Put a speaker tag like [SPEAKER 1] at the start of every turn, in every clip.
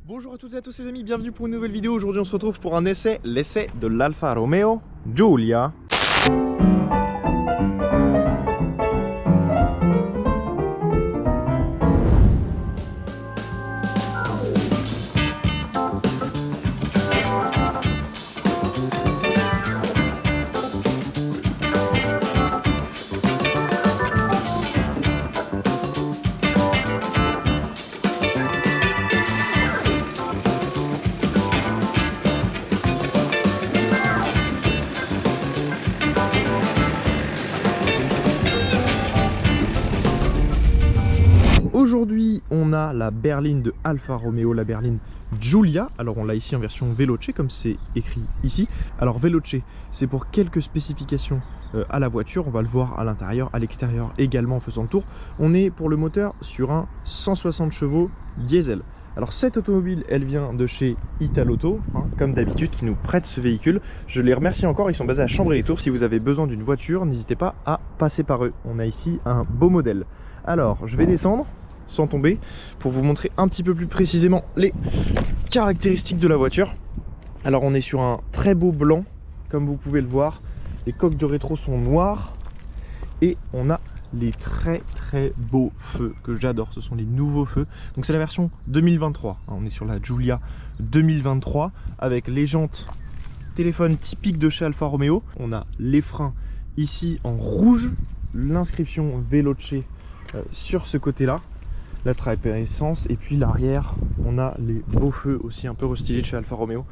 [SPEAKER 1] Bonjour à toutes et à tous les amis, bienvenue pour une nouvelle vidéo. Aujourd'hui on se retrouve pour un essai, l'essai de l'Alfa Romeo Giulia. Aujourd'hui, on a la berline de Alfa Romeo, la berline Giulia. Alors on l'a ici en version Veloce, comme c'est écrit ici. Alors Veloce, c'est pour quelques spécifications à la voiture. On va le voir à l'intérieur, à l'extérieur également en faisant le tour. On est pour le moteur sur un 160 chevaux diesel. Alors cette automobile, elle vient de chez Italauto, comme d'habitude, qui nous prête ce véhicule. Je les remercie encore, ils sont basés à Chambray-les-Tours. Si vous avez besoin d'une voiture, n'hésitez pas à passer par eux. On a ici un beau modèle. Alors, je vais descendre sans tomber pour vous montrer un petit peu plus précisément les caractéristiques de la voiture. Alors on est sur un très beau blanc, comme vous pouvez le voir. Les coques de rétro sont noires et on a les très beaux feux que j'adore, ce sont les nouveaux feux. Donc c'est la version 2023, on est sur la Giulia 2023 avec les jantes téléphone typiques de chez Alfa Romeo. On a les freins ici en rouge, l'inscription Veloce sur ce côté là, la trappe à essence, et puis l'arrière on a les beaux feux aussi un peu restylés de chez Alfa Romeo.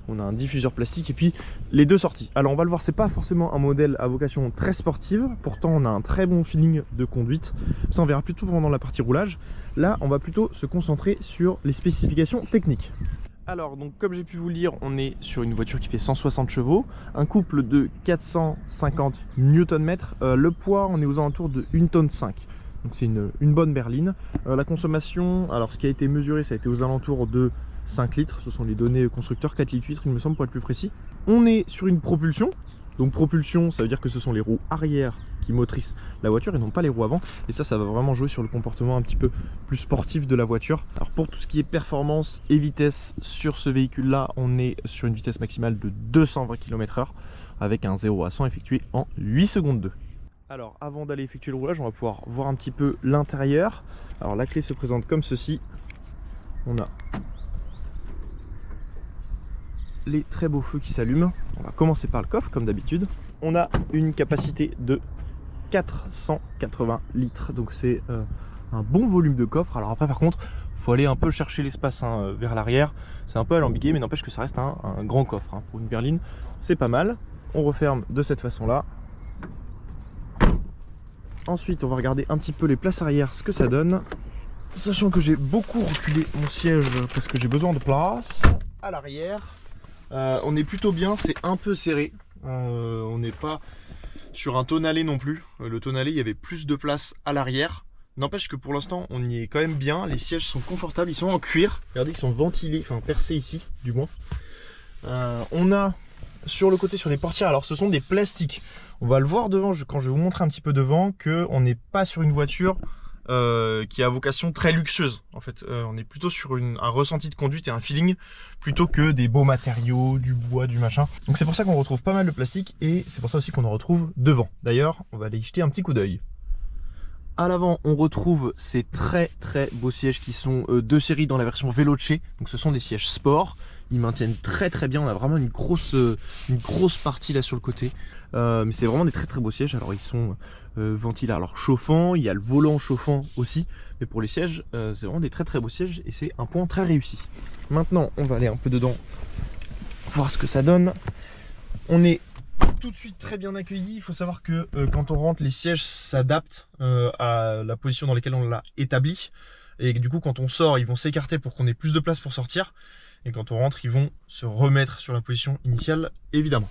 [SPEAKER 1] On a un diffuseur plastique et puis les deux sorties. Alors on va le voir, c'est pas forcément un modèle à vocation très sportive, pourtant on a un très bon feeling de conduite. Ça on verra plutôt pendant la partie roulage. Là on va plutôt se concentrer sur les spécifications techniques. Alors donc comme j'ai pu vous le dire, on est sur une voiture qui fait 160 chevaux, un couple de 450 Nm. Le poids, on est aux alentours de 1,5 tonne. Donc c'est une bonne berline. La consommation, alors ce qui a été mesuré, ça a été aux alentours de 5 litres. Ce sont les données constructeurs, 4 litres 8, il me semble, pour être plus précis. On est sur une propulsion. Donc propulsion, ça veut dire que ce sont les roues arrière qui motricent la voiture et non pas les roues avant. Et ça va vraiment jouer sur le comportement un petit peu plus sportif de la voiture. Alors pour tout ce qui est performance et vitesse sur ce véhicule-là, on est sur une vitesse maximale de 220 km/h avec un 0 à 100 effectué en 8 secondes 2. Alors avant d'aller effectuer le roulage, on va pouvoir voir un petit peu l'intérieur. Alors la clé se présente comme ceci. On a les très beaux feux qui s'allument. On va commencer par le coffre comme d'habitude. On a une capacité de 480 litres, donc c'est un bon volume de coffre. Alors après par contre, faut aller un peu chercher l'espace vers l'arrière. C'est un peu alambiqué, mais n'empêche que ça reste un grand coffre. Pour une berline, c'est pas mal. On referme de cette façon-là. Ensuite, on va regarder un petit peu les places arrière, ce que ça donne. Sachant que j'ai beaucoup reculé mon siège parce que j'ai besoin de place. À l'arrière, on est plutôt bien, c'est un peu serré. On n'est pas sur un tonneau non plus. Le tonneau, il y avait plus de place à l'arrière. N'empêche que pour l'instant, on y est quand même bien. Les sièges sont confortables, ils sont en cuir. Regardez, ils sont ventilés, enfin percés ici, du moins. On a sur le côté, sur les portières, alors ce sont des plastiques. On va le voir devant, quand je vais vous montrer un petit peu devant, qu'on n'est pas sur une voiture qui a vocation très luxueuse. En fait, on est plutôt sur un ressenti de conduite et un feeling plutôt que des beaux matériaux, du bois, du machin. Donc c'est pour ça qu'on retrouve pas mal de plastique et c'est pour ça aussi qu'on en retrouve devant. D'ailleurs, on va aller y jeter un petit coup d'œil. À l'avant, on retrouve ces très beaux sièges qui sont de série dans la version Veloce. Donc ce sont des sièges sport. Ils maintiennent très bien. On a vraiment une grosse partie là sur le côté. Mais c'est vraiment des très beaux sièges. Alors ils sont ventilés, alors chauffants. Il y a le volant chauffant aussi. Mais pour les sièges, c'est vraiment des très beaux sièges et c'est un point très réussi. Maintenant, on va aller un peu dedans, voir ce que ça donne. On est tout de suite très bien accueilli. Il faut savoir que quand on rentre, les sièges s'adaptent à la position dans laquelle on l'a établi. Et du coup, quand on sort, ils vont s'écarter pour qu'on ait plus de place pour sortir. Et quand on rentre, ils vont se remettre sur la position initiale, évidemment.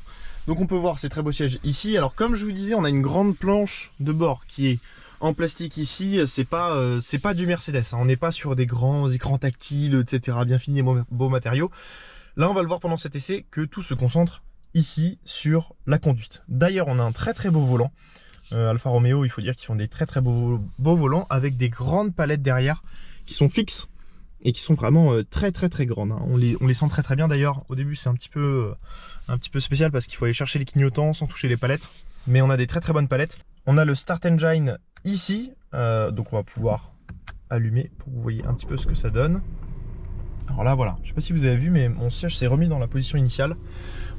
[SPEAKER 1] Donc on peut voir ces très beaux sièges ici. Alors comme je vous disais, on a une grande planche de bord qui est en plastique ici. C'est pas du Mercedes, On n'est pas sur des grands écrans tactiles, etc. bien finis, beaux matériaux. Là, on va le voir pendant cet essai que tout se concentre ici sur la conduite. D'ailleurs, on a un très beau volant. Alfa Romeo, il faut dire qu'ils font des très beaux volants avec des grandes palettes derrière qui sont fixes et qui sont vraiment très grandes, hein. On les sent très bien d'ailleurs. Au début c'est un petit peu spécial parce qu'il faut aller chercher les clignotants sans toucher les palettes, mais on a des très bonnes palettes. On a le Start Engine ici, donc on va pouvoir allumer pour que vous voyez un petit peu ce que ça donne. Alors là voilà, je sais pas si vous avez vu, mais mon siège s'est remis dans la position initiale.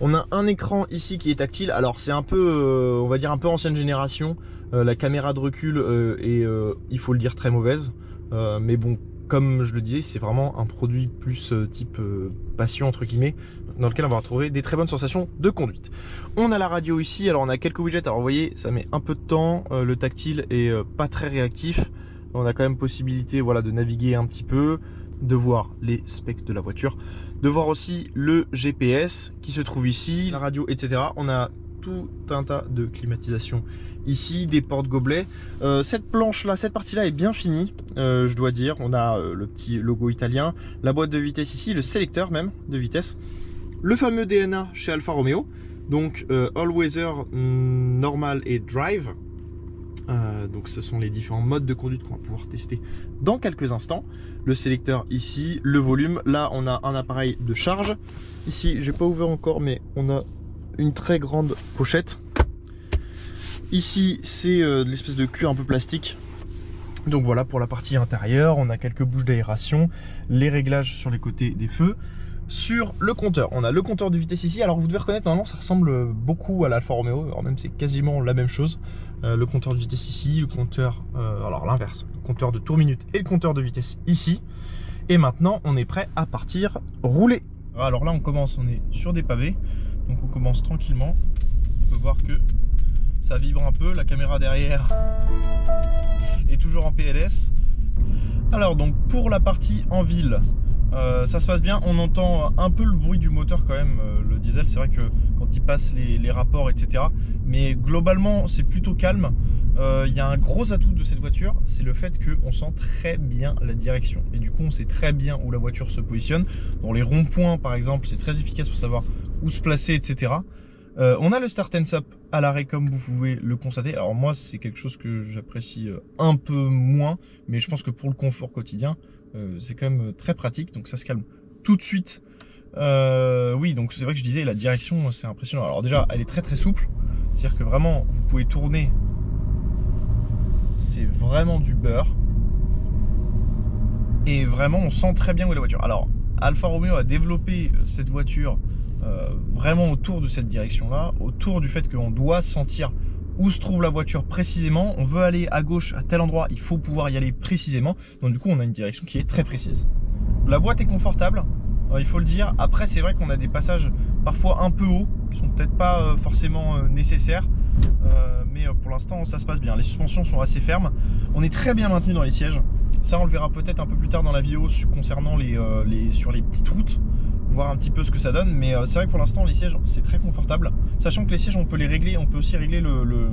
[SPEAKER 1] On a un écran ici qui est tactile. Alors c'est un peu, on va dire un peu ancienne génération. La caméra de recul est, il faut le dire, très mauvaise. Mais bon, comme je le disais, c'est vraiment un produit plus type passion entre guillemets, dans lequel on va retrouver des très bonnes sensations de conduite. On a la radio ici. Alors on a quelques widgets. Alors vous voyez, ça met un peu de temps. Le tactile est pas très réactif. On a quand même possibilité, voilà, de naviguer un petit peu, de voir les specs de la voiture, de voir aussi le GPS qui se trouve ici, la radio, etc. On a tout un tas de climatisation ici, des porte-gobelets. Cette planche-là, cette partie-là est bien finie, je dois dire. On a le petit logo italien, la boîte de vitesse ici, le sélecteur même de vitesse, le fameux DNA chez Alfa Romeo, donc All-Weather, Normal et Drive. Donc ce sont les différents modes de conduite qu'on va pouvoir tester dans quelques instants. Le sélecteur ici, le volume. Là on a un appareil de charge. Ici j'ai pas ouvert encore, mais on a une très grande pochette. Ici c'est l'espèce de cuir un peu plastique. Donc voilà pour la partie intérieure. On a quelques bouches d'aération, les réglages sur les côtés des feux. Sur le compteur, on a le compteur de vitesse ici. Alors vous devez reconnaître, normalement ça ressemble beaucoup à l'Alfa Romeo, alors même c'est quasiment la même chose. Le compteur de vitesse ici, le compteur, alors l'inverse, le compteur de tour minute et le compteur de vitesse ici. Et maintenant on est prêt à partir rouler. Alors là on commence, on est sur des pavés, donc on commence tranquillement. On peut voir que ça vibre un peu, la caméra derrière est toujours en PLS. Alors donc pour la partie en ville, ça se passe bien, on entend un peu le bruit du moteur quand même, le diesel, c'est vrai que quand il passe les rapports, etc. Mais globalement c'est plutôt calme. Il y a un gros atout de cette voiture, c'est le fait qu'on sent très bien la direction. Et du coup on sait très bien où la voiture se positionne. Dans les ronds-points par exemple, c'est très efficace pour savoir où se placer, etc. On a le Start and Stop à l'arrêt comme vous pouvez le constater. Alors moi c'est quelque chose que j'apprécie un peu moins, mais je pense que pour le confort quotidien, c'est quand même très pratique, donc ça se calme tout de suite. Oui, donc c'est vrai que je disais, la direction c'est impressionnant. Alors déjà elle est très souple, c'est-à-dire que vraiment vous pouvez tourner, c'est vraiment du beurre. Et vraiment on sent très bien où est la voiture. Alors Alfa Romeo a développé cette voiture vraiment autour de cette direction là, autour du fait qu'on doit sentir où se trouve la voiture précisément. On veut aller à gauche à tel endroit, il faut pouvoir y aller précisément. Donc du coup on a une direction qui est très précise. La boîte est confortable, il faut le dire. Après c'est vrai qu'on a des passages parfois un peu hauts qui sont peut-être pas forcément nécessaires, mais pour l'instant ça se passe bien. Les suspensions sont assez fermes, on est très bien maintenu dans les sièges. Ça on le verra peut-être un peu plus tard dans la vidéo concernant sur les petites routes, voir un petit peu ce que ça donne. Mais c'est vrai que pour l'instant les sièges c'est très confortable, sachant que les sièges on peut les régler, on peut aussi régler le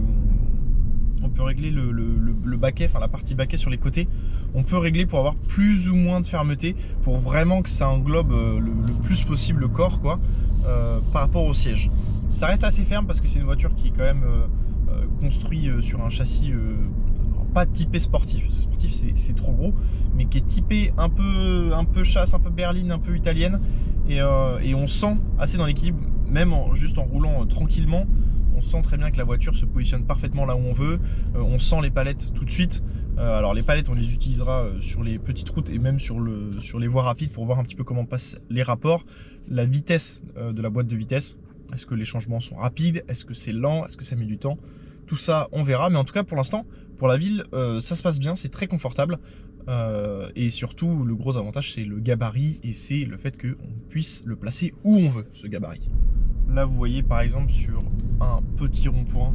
[SPEAKER 1] baquet, enfin la partie baquet sur les côtés, on peut régler pour avoir plus ou moins de fermeté, pour vraiment que ça englobe le plus possible le corps quoi, par rapport au siège. Ça reste assez ferme parce que c'est une voiture qui est quand même construite sur un châssis pas typé sportif, sportif c'est trop gros, mais qui est typé un peu chasse, un peu berline, un peu italienne, et on sent assez dans l'équilibre, même juste en roulant tranquillement, on sent très bien que la voiture se positionne parfaitement là où on veut. On sent les palettes tout de suite. Alors les palettes on les utilisera sur les petites routes et même sur les voies rapides pour voir un petit peu comment passent les rapports, la vitesse de la boîte de vitesse. Est-ce que les changements sont rapides? Est-ce que c'est lent? Est-ce que ça met du temps? Tout ça on verra, mais en tout cas pour l'instant pour la ville ça se passe bien, c'est très confortable, et surtout le gros avantage c'est le gabarit, et c'est le fait qu'on puisse le placer où on veut, ce gabarit. Là vous voyez par exemple sur un petit rond-point,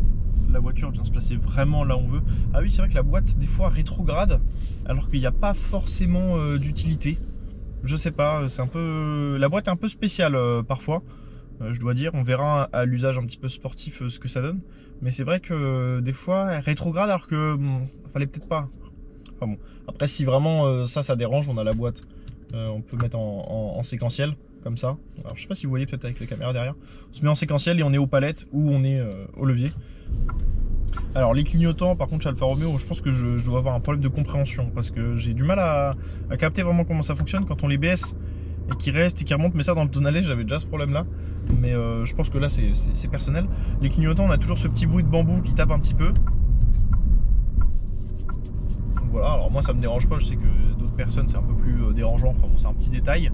[SPEAKER 1] la voiture vient se placer vraiment là où on veut. Ah oui c'est vrai que la boîte des fois rétrograde alors qu'il n'y a pas forcément d'utilité. Je sais pas, c'est un peu, la boîte est un peu spéciale parfois. Je dois dire, on verra à l'usage un petit peu sportif ce que ça donne. Mais c'est vrai que des fois elle rétrograde alors que fallait peut-être pas. Enfin bon, après si vraiment ça dérange, on a la boîte, on peut mettre en séquentiel comme ça. Alors je sais pas si vous voyez peut-être avec la caméra derrière. On se met en séquentiel et on est aux palettes ou on est au levier. Alors les clignotants, par contre chez Alfa Romeo, je pense que je dois avoir un problème de compréhension parce que j'ai du mal à capter vraiment comment ça fonctionne quand on les baisse et qu'ils restent et qu'ils remontent. Mais ça, dans le tonalé, j'avais déjà ce problème-là. Mais je pense que là, c'est personnel. Les clignotants, on a toujours ce petit bruit de bambou qui tape un petit peu. Donc voilà, alors moi ça me dérange pas, je sais que d'autres personnes c'est un peu plus dérangeant. Enfin bon, c'est un petit détail.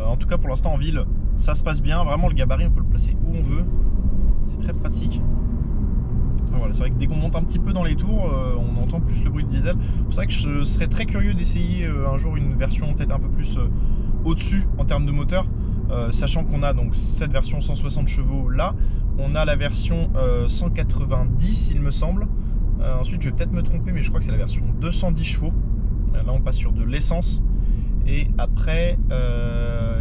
[SPEAKER 1] En tout cas, pour l'instant en ville, ça se passe bien. Vraiment, le gabarit, on peut le placer où on veut. C'est très pratique. Voilà, c'est vrai que dès qu'on monte un petit peu dans les tours, on entend plus le bruit de diesel. C'est vrai que je serais très curieux d'essayer un jour une version peut-être un peu plus au-dessus en termes de moteur, sachant qu'on a donc cette version 160 chevaux là, on a la version 190 il me semble. Ensuite je vais peut-être me tromper, mais je crois que c'est la version 210 chevaux. Là on passe sur de l'essence. Et après,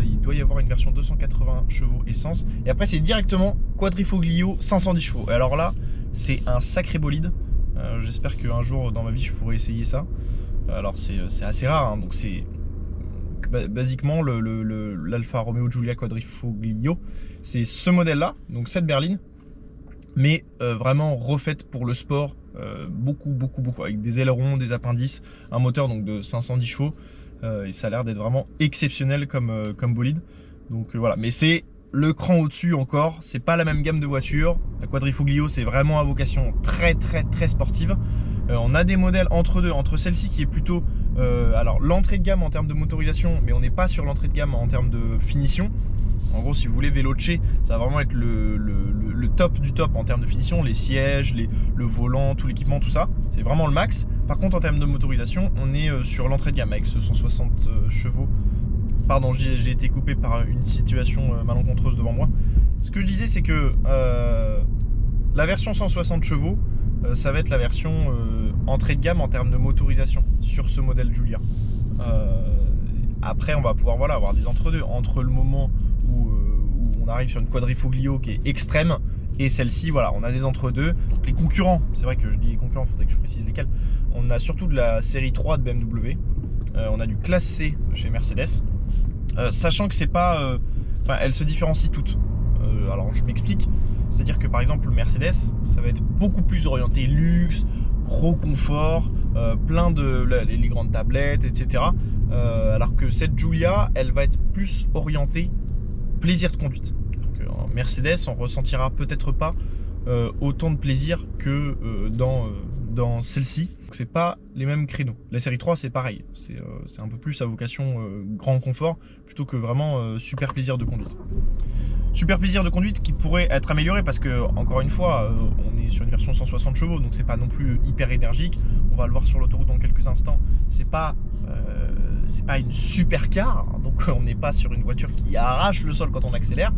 [SPEAKER 1] il doit y avoir une version 280 chevaux essence. Et après, c'est directement Quadrifoglio 510 chevaux. Et alors là, c'est un sacré bolide. J'espère qu'un jour dans ma vie, je pourrai essayer ça. Alors, c'est assez rare. Hein, donc, c'est basiquement l'Alfa Romeo Giulia Quadrifoglio. C'est ce modèle-là, donc cette berline. Mais vraiment refaite pour le sport. Beaucoup. Avec des ailerons, des appendices. Un moteur donc de 510 chevaux. Et ça a l'air d'être vraiment exceptionnel comme bolide. Donc voilà, mais c'est le cran au-dessus encore. C'est pas la même gamme de voitures. La Quadrifoglio, c'est vraiment à vocation très sportive. On a des modèles entre deux, entre celle-ci qui est plutôt alors l'entrée de gamme en termes de motorisation, mais on n'est pas sur l'entrée de gamme en termes de finition. En gros, si vous voulez, Veloce, ça va vraiment être le top du top en termes de finition, les sièges, le volant, tout l'équipement, tout ça. C'est vraiment le max. Par contre, en termes de motorisation, on est sur l'entrée de gamme avec ce 160 chevaux. Pardon, j'ai été coupé par une situation malencontreuse devant moi. Ce que je disais, c'est que la version 160 chevaux, ça va être la version entrée de gamme en termes de motorisation sur ce modèle Giulia. Après, on va pouvoir avoir des entre-deux. Entre le moment où on arrive sur une Quadrifoglio qui est extrême et celle-ci, voilà, on a des entre-deux. Les concurrents, c'est vrai que je dis les concurrents, il faudrait que je précise lesquels. On a surtout de la série 3 de BMW. On a du classe C chez Mercedes. Sachant que c'est pas... elles se différencient toutes. Alors, je m'explique. C'est-à-dire que par exemple, le Mercedes, ça va être beaucoup plus orienté luxe, gros confort, plein de les grandes tablettes, etc. Alors que cette Giulia, elle va être plus orientée plaisir de conduite. Donc, en Mercedes, on ressentira peut-être pas autant de plaisir que dans celle-ci. C'est pas les mêmes créneaux. La série 3, c'est pareil. C'est un peu plus à vocation grand confort plutôt que vraiment super plaisir de conduite. Super plaisir de conduite qui pourrait être amélioré parce que, encore une fois, on est sur une version 160 chevaux, donc c'est pas non plus hyper énergique. On va le voir sur l'autoroute dans quelques instants. C'est pas une super car, donc on n'est pas sur une voiture qui arrache le sol quand on accélère.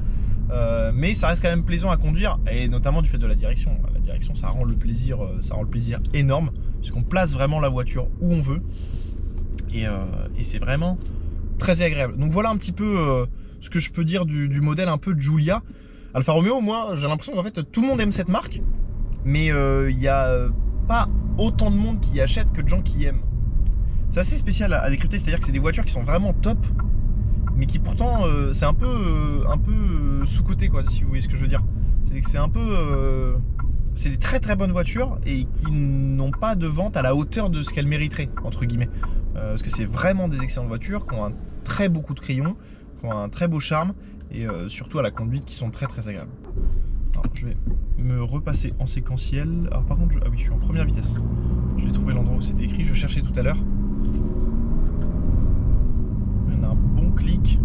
[SPEAKER 1] Mais ça reste quand même plaisant à conduire, et notamment du fait de la direction. La direction, ça rend le plaisir énorme, puisqu'on place vraiment la voiture où on veut. Et c'est vraiment très agréable. Donc voilà un petit peu ce que je peux dire du modèle un peu Giulia. Alfa Romeo, moi j'ai l'impression qu'en fait tout le monde aime cette marque, mais il n'y a pas autant de monde qui achète que de gens qui aiment. C'est assez spécial à décrypter, c'est-à-dire que c'est des voitures qui sont vraiment top, mais qui pourtant c'est un peu sous-coté, quoi, si vous voyez ce que je veux dire. C'est un peu c'est des très bonnes voitures et qui n'ont pas de vente à la hauteur de ce qu'elles mériteraient, entre guillemets, parce que c'est vraiment des excellentes voitures qui ont un très beau coup de crayon, qui ont un très beau charme et surtout à la conduite qui sont très agréables. Alors, je vais me repasser en séquentiel. Alors par contre, ah oui, je suis en première vitesse. J'ai trouvé l'endroit où c'était écrit, je cherchais tout à l'heure. Il y en a un bon clic.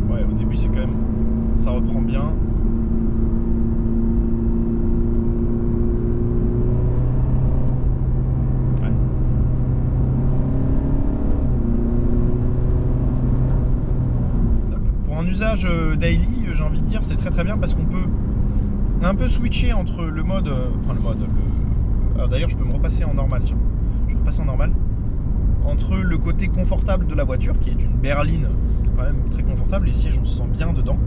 [SPEAKER 1] Ouais, au début c'est quand même... ça reprend bien. Usage daily, j'ai envie de dire, c'est très bien parce qu'on peut un peu switcher entre le mode, alors d'ailleurs je peux me repasser en normal, tiens, je vais repasser en normal, entre le côté confortable de la voiture qui est une berline quand même très confortable, les sièges on se sent bien dedans,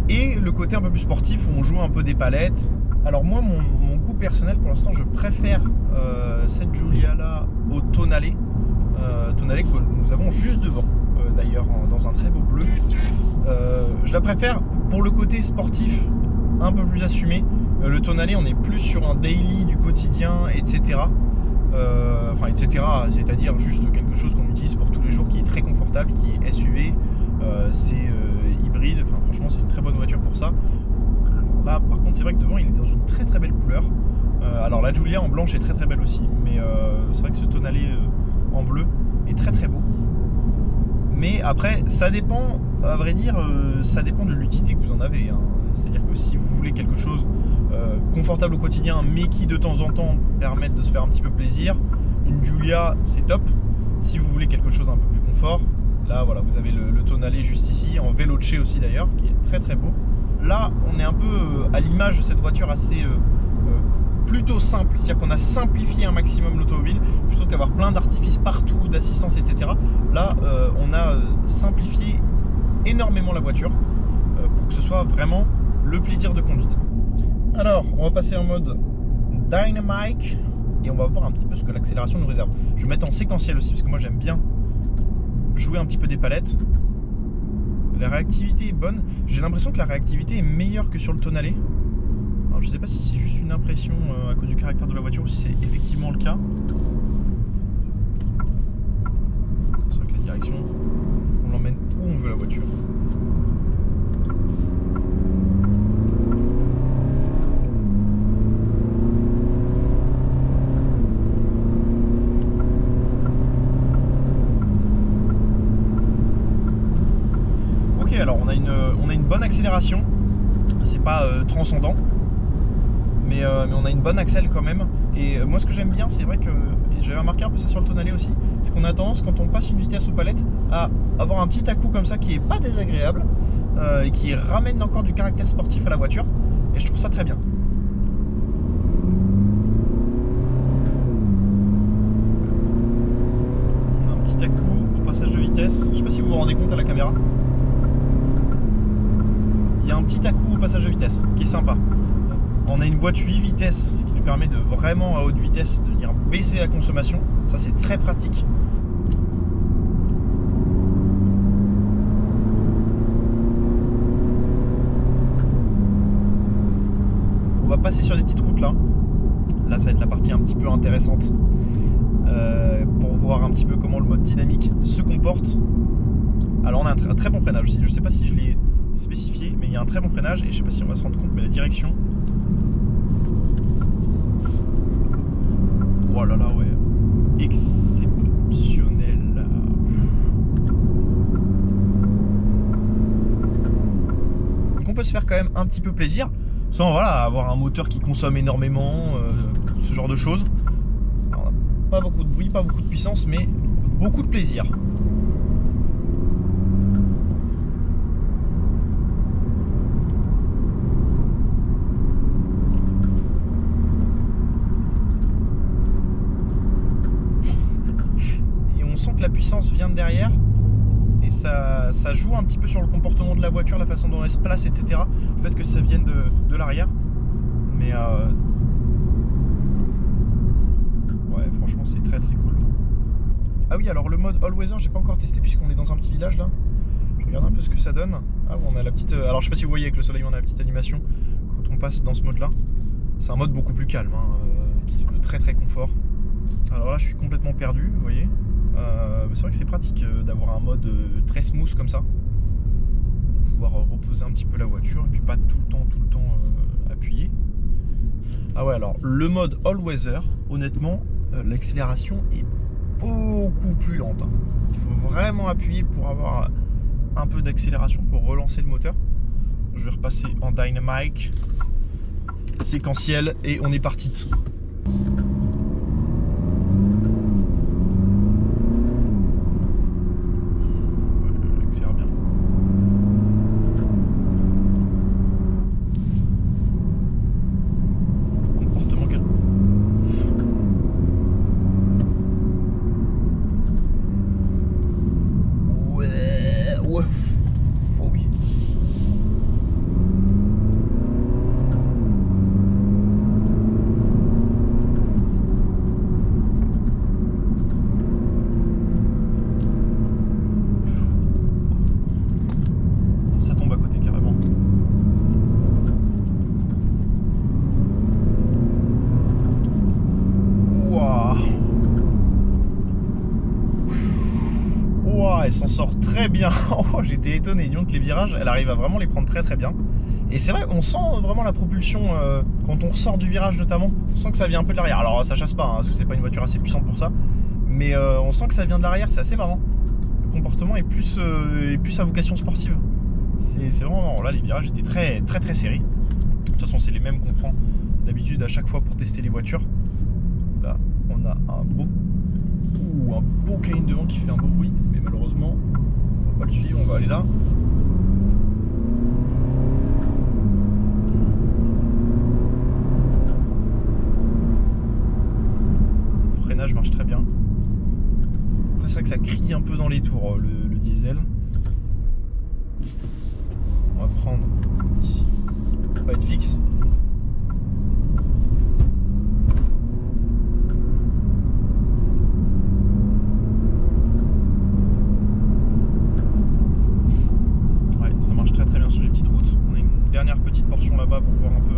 [SPEAKER 1] et le côté un peu plus sportif où on joue un peu des palettes. Alors moi mon goût personnel pour l'instant, je préfère cette Giulia là au tonalé que nous avons juste devant, d'ailleurs dans un très beau bleu. Je la préfère pour le côté sportif un peu plus assumé. Le Tonale, on est plus sur un daily du quotidien, etc. Enfin, etc. C'est-à-dire juste quelque chose qu'on utilise pour tous les jours, qui est très confortable, qui est SUV, c'est hybride. Enfin, franchement, c'est une très bonne voiture pour ça. Alors là, par contre, c'est vrai que devant, il est dans une très très belle couleur. Alors la Giulia en blanche est très très belle aussi, mais c'est vrai que ce Tonale en bleu est très très beau. Mais après, ça dépend, à vrai dire, ça dépend de l'utilité que vous en avez. Hein. C'est-à-dire que si vous voulez quelque chose confortable au quotidien, mais qui de temps en temps permette de se faire un petit peu plaisir, une Giulia, c'est top. Si vous voulez quelque chose un peu plus confort, là voilà, vous avez le Tonale juste ici, en Veloce aussi d'ailleurs, qui est très très beau. Là, on est un peu à l'image de cette voiture assez plutôt simple, c'est-à-dire qu'on a simplifié un maximum l'automobile, plutôt qu'avoir plein d'artifices partout, d'assistance, etc. Là, on a simplifié énormément la voiture pour que ce soit vraiment le plaisir de conduite. Alors, on va passer en mode Dynamic et on va voir un petit peu ce que l'accélération nous réserve. Je vais mettre en séquentiel aussi, parce que moi j'aime bien jouer un petit peu des palettes. La réactivité est bonne. J'ai l'impression que la réactivité est meilleure que sur le Tonale. Alors je sais pas si c'est juste une impression à cause du caractère de la voiture ou si c'est effectivement le cas. C'est vrai que la direction, on l'emmène où on veut la voiture. Ok, alors on a une bonne accélération. C'est pas transcendant. Mais on a une bonne accel quand même. Et moi ce que j'aime bien, c'est vrai que j'avais remarqué un peu ça sur le Tonale aussi, c'est qu'on a tendance, quand on passe une vitesse aux palettes, à avoir un petit à-coup comme ça qui est pas désagréable et qui ramène encore du caractère sportif à la voiture. Et je trouve ça très bien. On a un petit à-coup au passage de vitesse. Je sais pas si vous vous rendez compte à la caméra. Il y a un petit à-coup au passage de vitesse qui est sympa. On a une boîte 8 vitesses, ce qui nous permet de vraiment à haute vitesse de venir baisser la consommation. Ça, c'est très pratique. On va passer sur des petites routes là. Là, ça va être la partie un petit peu intéressante pour voir un petit peu comment le mode dynamique se comporte. Alors, on a un très bon freinage aussi. Je ne sais pas si je l'ai spécifié, mais il y a un très bon freinage et je ne sais pas si on va se rendre compte, mais la direction. Oh là là, ouais. Exceptionnel. Donc on peut se faire quand même un petit peu plaisir sans voilà, avoir un moteur qui consomme énormément, ce genre de choses. Alors, pas beaucoup de bruit, pas beaucoup de puissance, mais beaucoup de plaisir. Que la puissance vient de derrière et ça joue un petit peu sur le comportement de la voiture, la façon dont elle se place, etc. Le fait que ça vienne de l'arrière, mais ouais, franchement c'est très très cool. Ah oui, alors le mode All Weather j'ai pas encore testé puisqu'on est dans un petit village là. Je regarde un peu ce que ça donne. Ah on a la petite, alors je sais pas si vous voyez avec le soleil, on a la petite animation quand on passe dans ce mode là. C'est un mode beaucoup plus calme hein, qui se veut très très confort. Alors là je suis complètement perdu, vous voyez. C'est vrai que c'est pratique d'avoir un mode très smooth comme ça, pouvoir reposer un petit peu la voiture et puis pas tout le temps appuyer. Ah ouais, alors le mode All Weather, honnêtement l'accélération est beaucoup plus lente hein. Il faut vraiment appuyer pour avoir un peu d'accélération pour relancer le moteur. Je vais repasser en Dynamic, séquentiel et on est parti. elle s'en sort très bien. Oh, j'étais étonné, disons que les virages, elle arrive à vraiment les prendre très très bien. Et c'est vrai, on sent vraiment la propulsion quand on ressort du virage notamment. On sent que ça vient un peu de l'arrière. Alors ça chasse pas, hein, parce que c'est pas une voiture assez puissante pour ça. Mais on sent que ça vient de l'arrière, c'est assez marrant. Le comportement est plus à vocation sportive. C'est vraiment marrant. Là, les virages étaient très très très serrés. De toute façon, c'est les mêmes qu'on prend d'habitude à chaque fois pour tester les voitures. Là, on a un beau Cayenne devant qui fait un beau bruit. Mais malheureusement, on va pas le suivre, on va aller là. Marche très bien. Après c'est vrai que ça crie un peu dans les tours le diesel. On va prendre ici. On va être fixe. Ouais, ça marche très très bien sur les petites routes. On a une dernière petite portion là-bas pour voir un peu.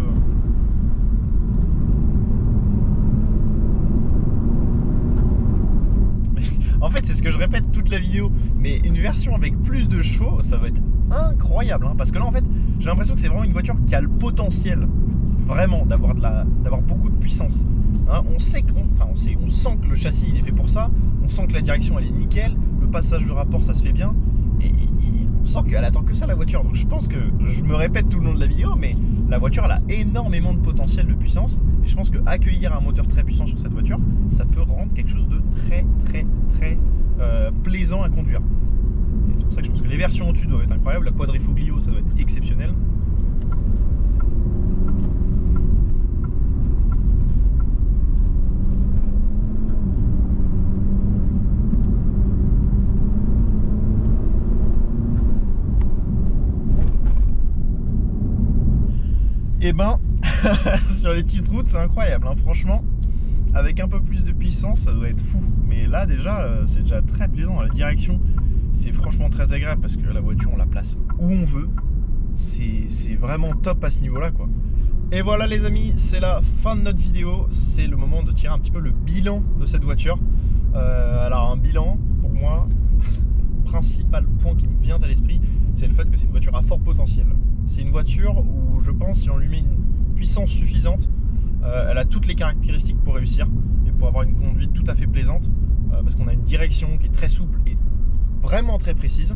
[SPEAKER 1] En fait, c'est ce que je répète toute la vidéo, mais une version avec plus de chevaux, ça va être incroyable, hein, parce que là, en fait, j'ai l'impression que c'est vraiment une voiture qui a le potentiel, vraiment, d'avoir beaucoup de puissance. Hein, on sent que le châssis il est fait pour ça, on sent que la direction elle est nickel, le passage de rapport ça se fait bien, et on sent qu'elle attend que ça la voiture. Donc je pense que je me répète tout le long de la vidéo, mais la voiture elle a énormément de potentiel de puissance, et je pense que accueillir un moteur très puissant sur cette voiture, ça peut rendre quelque chose de très très très plaisant à conduire. Et c'est pour ça que je pense que les versions au-dessus doivent être incroyables. La Quadrifoglio ça doit être exceptionnel. Et ben, sur les petites routes, c'est incroyable, hein, franchement. Avec un peu plus de puissance, ça doit être fou. Mais là, déjà, c'est déjà très plaisant. La direction, c'est franchement très agréable parce que la voiture, on la place où on veut. C'est vraiment top à ce niveau-là, quoi. Et voilà, les amis, c'est la fin de notre vidéo. C'est le moment de tirer un petit peu le bilan de cette voiture. Alors, un bilan, pour moi, le principal point qui me vient à l'esprit, c'est le fait que c'est une voiture à fort potentiel. C'est une voiture où je pense si on lui met une puissance suffisante, elle a toutes les caractéristiques pour réussir et pour avoir une conduite tout à fait plaisante, parce qu'on a une direction qui est très souple et vraiment très précise.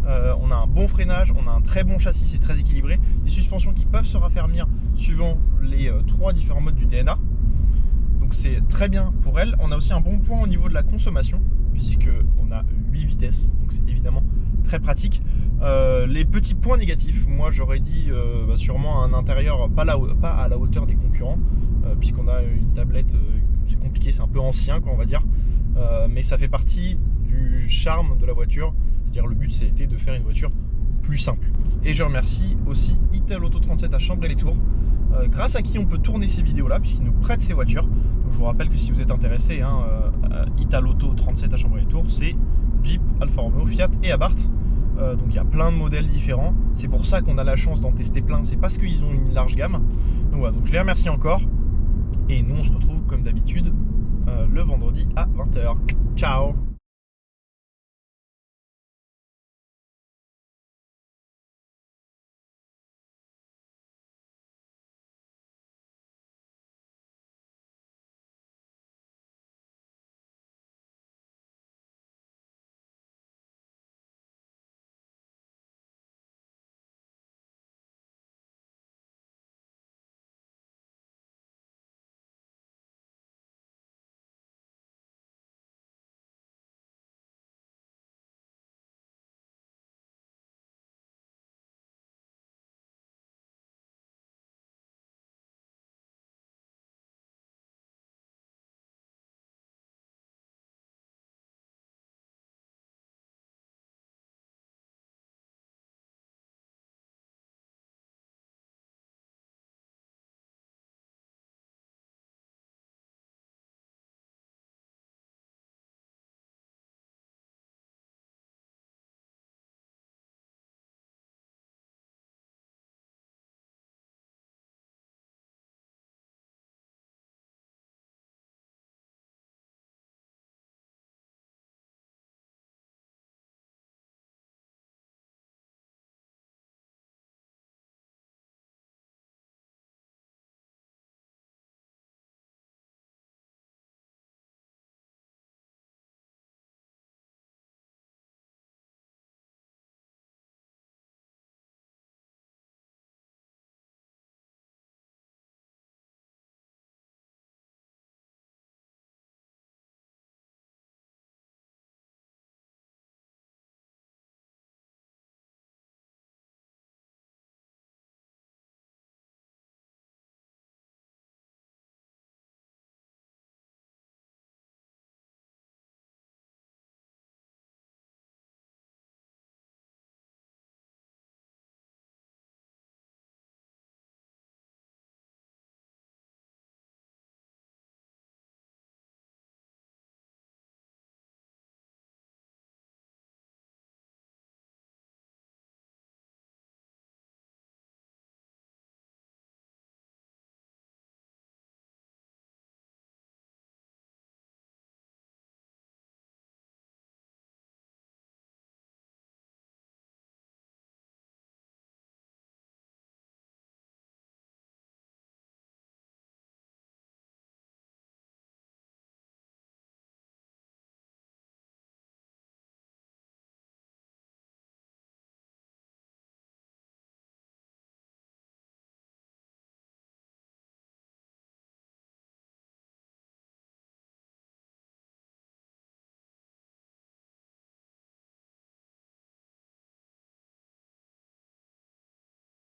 [SPEAKER 1] On a un bon freinage, on a un très bon châssis, c'est très équilibré, des suspensions qui peuvent se raffermir suivant les 3 différents modes du DNA. Donc c'est très bien pour elle. On a aussi un bon point au niveau de la consommation, puisqu'on a 8 vitesses, donc c'est évidemment très pratique. Les petits points négatifs, moi j'aurais dit sûrement un intérieur pas à la hauteur des concurrents, puisqu'on a une tablette, c'est compliqué, c'est un peu ancien quoi, on va dire, mais ça fait partie du charme de la voiture, c'est-à-dire le but c'était de faire une voiture plus simple. Et je remercie aussi Italauto37 à Chambray-les-Tours, grâce à qui on peut tourner ces vidéos là, puisqu'il nous prête ces voitures. Donc je vous rappelle que si vous êtes intéressé, hein, Italauto37 à Chambray-les-Tours, c'est Jeep, Alfa Romeo, Fiat et Abarth. Donc il y a plein de modèles différents. C'est pour ça qu'on a la chance d'en tester plein. C'est parce qu'ils ont une large gamme. Donc voilà, donc je les remercie encore. Et nous on se retrouve comme d'habitude le vendredi à 20 h. Ciao.